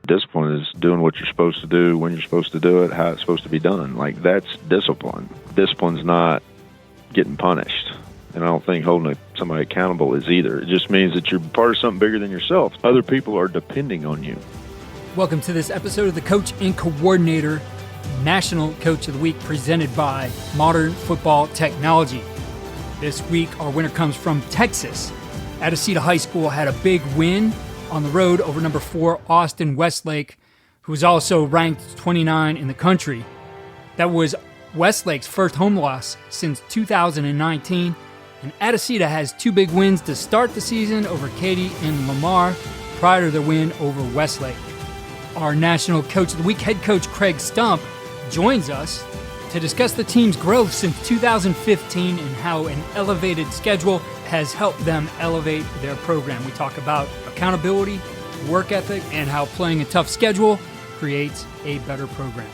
Discipline is doing what you're supposed to do, when you're supposed to do it, how it's supposed to be done. Like, that's discipline. Discipline's not getting punished. And I don't think holding somebody accountable is either. It just means that you're part of something bigger than yourself. Other people are depending on you. Welcome to this episode of the Coach and Coordinator National Coach of the Week, presented by Modern Football Technology. This week, our winner comes from Texas. Atascocita High School had a big win on the road over number 4 Austin Westlake, who was also ranked 29 in the country. That was Westlake's first home loss since 2019, and Atascocita has 2 big wins to start the season over Katy and Lamar prior to their win over Westlake. Our National Coach of the Week, head coach Craig Stump, joins us to discuss the team's growth since 2015 and how an elevated schedule has helped them elevate their program. We talk about accountability, work ethic, and how playing a tough schedule creates a better program.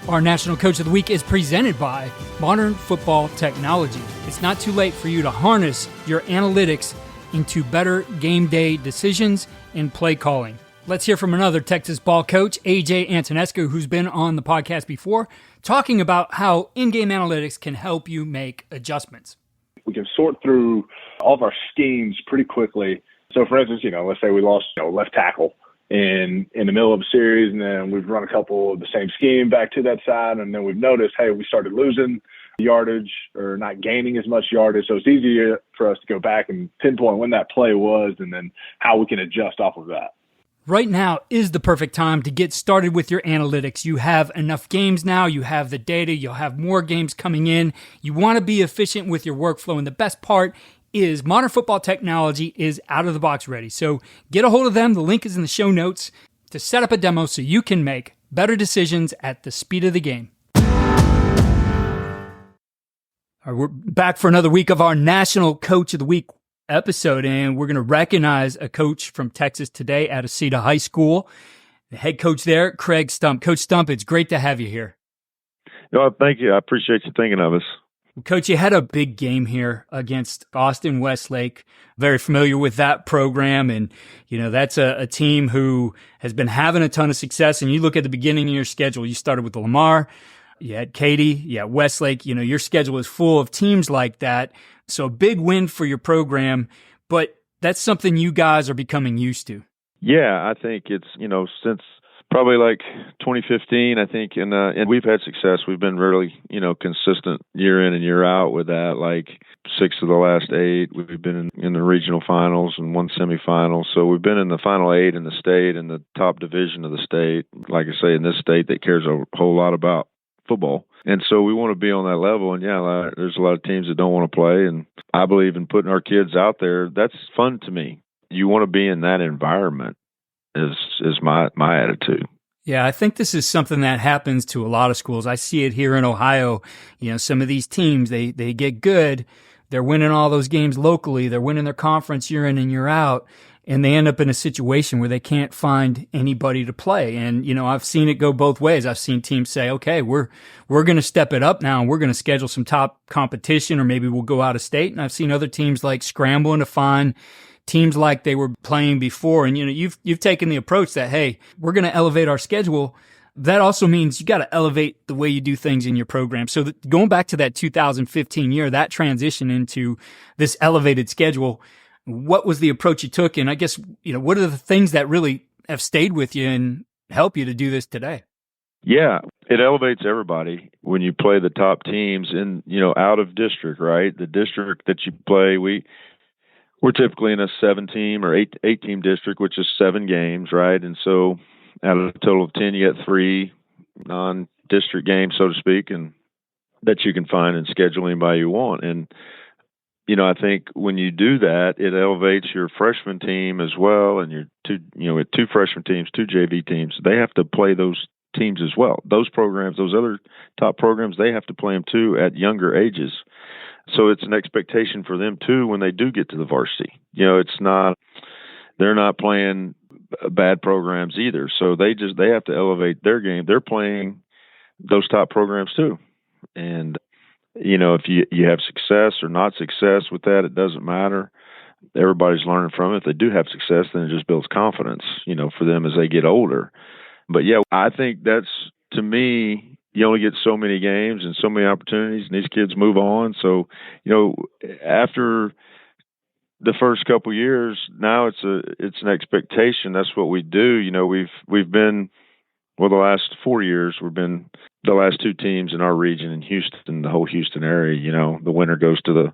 Our National Coach of the Week is presented by Modern Football Technology. It's not too late for you to harness your analytics into better game day decisions and play calling. Let's hear from another Texas ball coach, AJ Antonescu, who's been on the podcast before, talking about how in-game analytics can help you make adjustments. We can sort through all of our schemes pretty quickly. So, for instance, let's say we lost left tackle in the middle of a series, and then we've run a couple of the same scheme back to that side, and then we've noticed, hey, we started losing yardage or not gaining as much yardage. So it's easier for us to go back and pinpoint when that play was and then how we can adjust off of that. Right now is the perfect time to get started with your analytics. You have enough games now. You have the data. You'll have more games coming in. You want to be efficient with your workflow. And the best part is Modern Football Technology is out of the box ready. So get a hold of them. The link is in the show notes to set up a demo so you can make better decisions at the speed of the game. All right, we're back for another week of our National Coach of the Week episode, and we're going to recognize a coach from Texas today at Atascocita High School. The head coach there, Craig Stump. Coach Stump, it's great to have you here. Thank you. I appreciate you thinking of us. Coach, you had a big game here against Austin Westlake. Very familiar with that program, and that's a team who has been having a ton of success. And you look at the beginning of your schedule, you started with Lamar, you had Katy, you had Westlake. Your schedule is full of teams like that. So a big win for your program, but that's something you guys are becoming used to. Yeah, I think it's, since probably like 2015, I think, and we've had success. We've been really, consistent year in and year out with that. Like 6 of the last 8, we've been in the regional finals and 1 semifinal. So we've been in the final 8 in the state and the top division of the state. Like I say, in this state that cares a whole lot about football. And so we want to be on that level. And yeah, there's a lot of teams that don't want to play. And I believe in putting our kids out there. That's fun to me. You want to be in that environment is my attitude. Yeah, I think this is something that happens to a lot of schools. I see it here in Ohio. Some of these teams, they get good. They're winning all those games locally. They're winning their conference year in and year out. And they end up in a situation where they can't find anybody to play. And, I've seen it go both ways. I've seen teams say, okay, we're going to step it up now and we're going to schedule some top competition, or maybe we'll go out of state. And I've seen other teams like scrambling to find teams like they were playing before. And, you've taken the approach that, hey, we're going to elevate our schedule. That also means you got to elevate the way you do things in your program. So going back to that 2015 year, that transition into this elevated schedule, what was the approach you took? And I guess, what are the things that really have stayed with you and help you to do this today? Yeah, it elevates everybody when you play the top teams in, out of district, right? The district that you play, we're typically in a 7-team or 8-team district, which is 7 games, right? And so out of a total of 10, you get 3 non-district games, so to speak, and that you can find and schedule anybody you want. And I think when you do that, it elevates your freshman team as well, and your 2 freshman teams, 2 JV teams. They have to play those teams as well. Those programs, those other top programs, they have to play them too at younger ages. So it's an expectation for them too when they do get to the varsity. They're not playing bad programs either. So they have to elevate their game. They're playing those top programs too, and if you have success or not success with that, it doesn't matter. everybody's learning from it. If they do have success, then it just builds confidence, for them as they get older. But yeah, I think that's, to me, you only get so many games and so many opportunities, and these kids move on. So, after the first couple of years, now it's an expectation. That's what we do. We've been, the last 4 years, we've been the last two teams in our region in Houston, the whole Houston area. The winner goes to the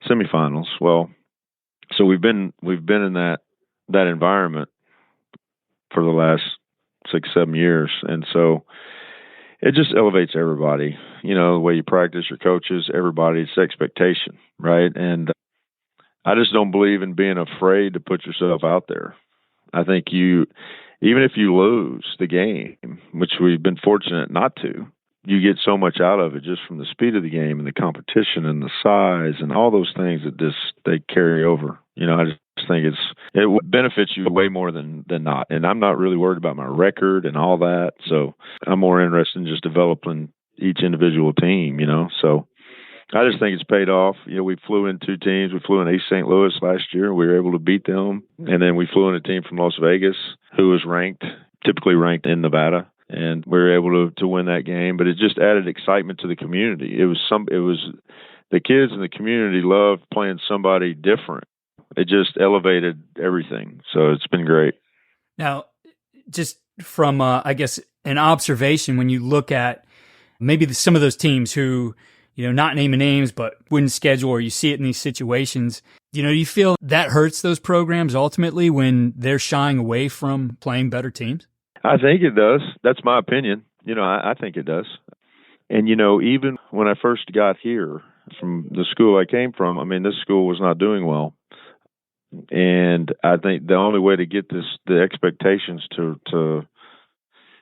semifinals. Well, so we've been in that environment for the last 6-7 years, and so it just elevates everybody. The way you practice, your coaches, everybody's expectation, right? And I just don't believe in being afraid to put yourself out there. I think even if you lose the game, which we've been fortunate not to, you get so much out of it just from the speed of the game and the competition and the size and all those things that they carry over. I just think it benefits you way more than not. And I'm not really worried about my record and all that. So I'm more interested in just developing each individual team, So I just think it's paid off. We flew in two teams. We flew in East St. Louis last year. We were able to beat them. And then we flew in a team from Las Vegas who was typically ranked in Nevada. And we were able to win that game. But it just added excitement to the community. It was the kids in the community loved playing somebody different. It just elevated everything. So it's been great. Now, just from, I guess, an observation, when you look at maybe some of those teams who, not naming names, but wouldn't schedule, or you see it in these situations, you feel that hurts those programs ultimately when they're shying away from playing better teams? I think it does. That's my opinion. I think it does. And, even when I first got here from the school I came from, this school was not doing well. And I think the only way to get the expectations to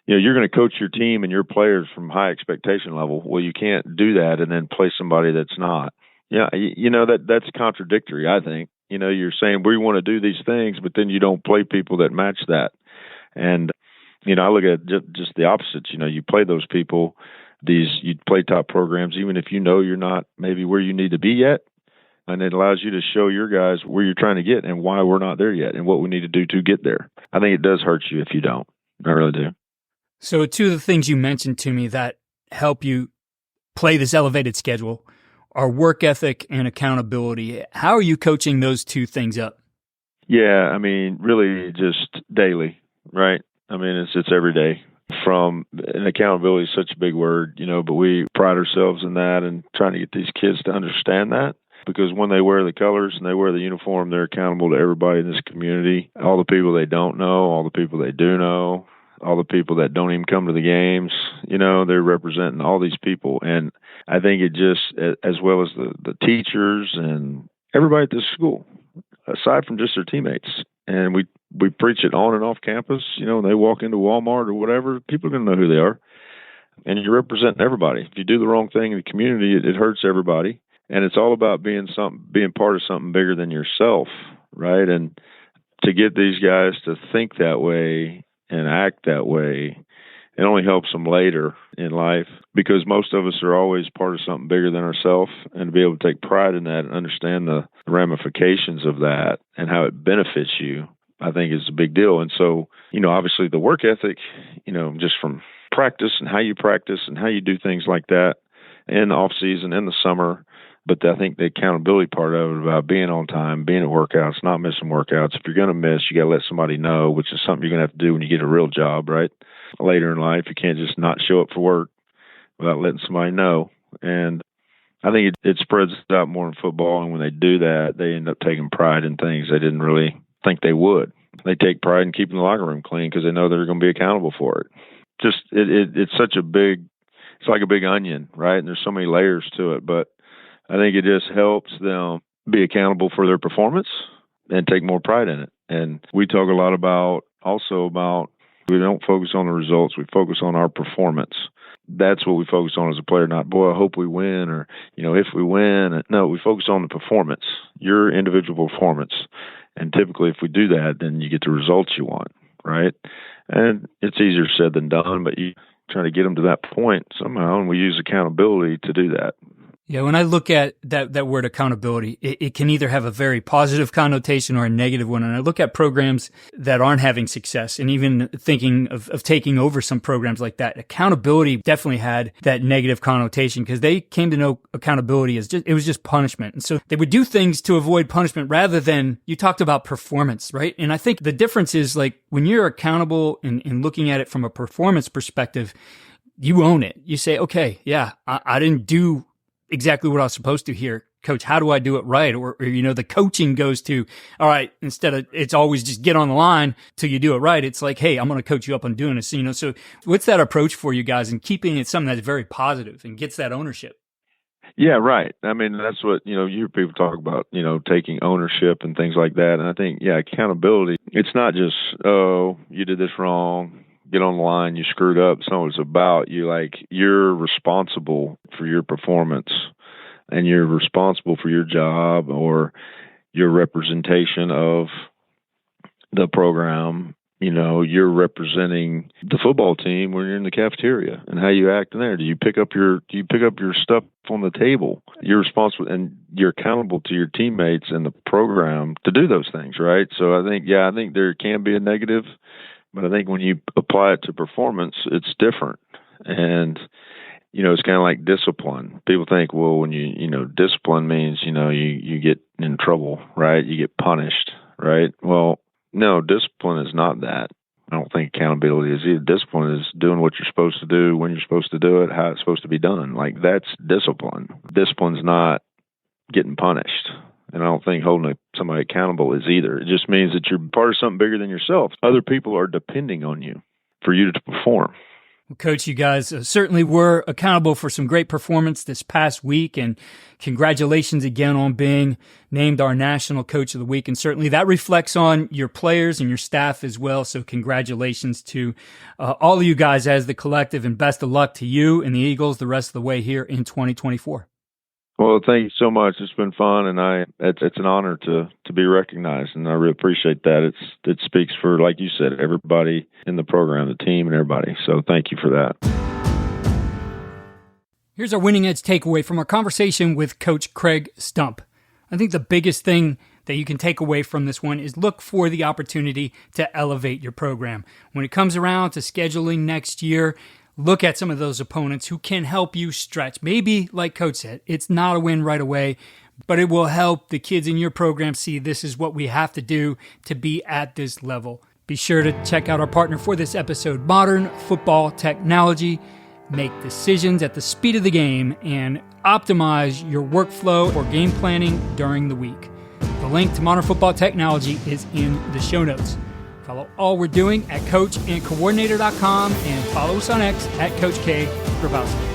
you're going to coach your team and your players from high expectation level. Well, you can't do that and then play somebody that's not. Yeah, that's contradictory, I think. You're saying we want to do these things, but then you don't play people that match that. And, I look at just the opposites. You play those people, you play top programs, even if you're not maybe where you need to be yet. And it allows you to show your guys where you're trying to get and why we're not there yet and what we need to do to get there. I think it does hurt you if you don't. I really do. So two of the things you mentioned to me that help you play this elevated schedule are work ethic and accountability. How are you coaching those two things up? Yeah, really just daily, right? It's every day. And accountability is such a big word, but we pride ourselves in that and trying to get these kids to understand that. Because when they wear the colors and they wear the uniform, they're accountable to everybody in this community, all the people they don't know, all the people they do know, all the people that don't even come to the games. They're representing all these people. And I think it just, as well as the teachers and everybody at this school, aside from just their teammates. And we preach it on and off campus. They walk into Walmart or whatever, people are going to know who they are. And you're representing everybody. If you do the wrong thing in the community, it hurts everybody. And it's all about being part of something bigger than yourself, right? And to get these guys to think that way and act that way, it only helps them later in life, because most of us are always part of something bigger than ourselves. And to be able to take pride in that and understand the ramifications of that and how it benefits you, I think is a big deal. And so, obviously the work ethic, just from practice and how you practice and how you do things like that in the off season, in the summer. But I think the accountability part of it, about being on time, being at workouts, not missing workouts. If you're going to miss, you got to let somebody know, which is something you're going to have to do when you get a real job, right? Later in life, you can't just not show up for work without letting somebody know. And I think it spreads out more in football. And when they do that, they end up taking pride in things they didn't really think they would. They take pride in keeping the locker room clean because they know they're going to be accountable for it. Just it's such a it's like a big onion, right? And there's so many layers to it, but I think it just helps them be accountable for their performance and take more pride in it. And we talk a lot about we don't focus on the results. We focus on our performance. That's what we focus on as a player, not, boy, I hope we win, or, if we win. No, we focus on the performance, your individual performance. And typically if we do that, then you get the results you want, right? And it's easier said than done, but you try to get them to that point somehow, and we use accountability to do that. Yeah, when I look at that word accountability, it can either have a very positive connotation or a negative one. And I look at programs that aren't having success, and even thinking of taking over some programs like that. Accountability definitely had that negative connotation because they came to know accountability as it was just punishment. And so they would do things to avoid punishment rather than, you talked about performance, right? And I think the difference is, like, when you're accountable and looking at it from a performance perspective, you own it. You say, okay, yeah, I didn't do exactly what I was supposed to here. Coach, how do I do it right? Or, the coaching goes to, all right, instead of it's always just get on the line till you do it right. It's like, hey, I'm going to coach you up on doing this. So what's that approach for you guys and keeping it something that's very positive and gets that ownership? Yeah, right. I mean, that's what, you hear people talk about, taking ownership and things like that. And I think, accountability, it's not just, oh, you did this wrong, get on the line, you screwed up. It's not what it's about. You're responsible for your performance, and you're responsible for your job or your representation of the program. You're representing the football team when you're in the cafeteria and how you act in there. Do you pick up your stuff on the table? You're responsible, and you're accountable to your teammates and the program to do those things, right? So I think there can be a negative, but I think when you apply it to performance, it's different. And, it's kind of like discipline. People think, well, when discipline means, you get in trouble, right? You get punished, right? Well, no, discipline is not that. I don't think accountability is either. Discipline is doing what you're supposed to do, when you're supposed to do it, how it's supposed to be done. Like, that's discipline. Discipline's not getting punished. And I don't think holding somebody accountable is either. It just means that you're part of something bigger than yourself. Other people are depending on you for you to perform. Well, Coach, you guys certainly were accountable for some great performance this past week, and congratulations again on being named our National Coach of the Week. And certainly that reflects on your players and your staff as well. So congratulations to all of you guys as the collective, and best of luck to you and the Eagles the rest of the way here in 2024. Well, thank you so much. It's been fun, and it's an honor to be recognized, and I really appreciate that. It speaks for, like you said, everybody in the program, the team, and everybody. So thank you for that. Here's our Winning Edge takeaway from our conversation with Coach Craig Stump. I think the biggest thing that you can take away from this one is look for the opportunity to elevate your program. When it comes around to scheduling next year, look at some of those opponents who can help you stretch. Maybe, like Coach said, it's not a win right away, but it will help the kids in your program see this is what we have to do to be at this level. Be sure to check out our partner for this episode, Modern Football Technology. Make decisions at the speed of the game and optimize your workflow for game planning during the week. The link to Modern Football Technology is in the show notes. Follow all we're doing at coachandcoordinator.com and follow us on X at Coach K Grabowski.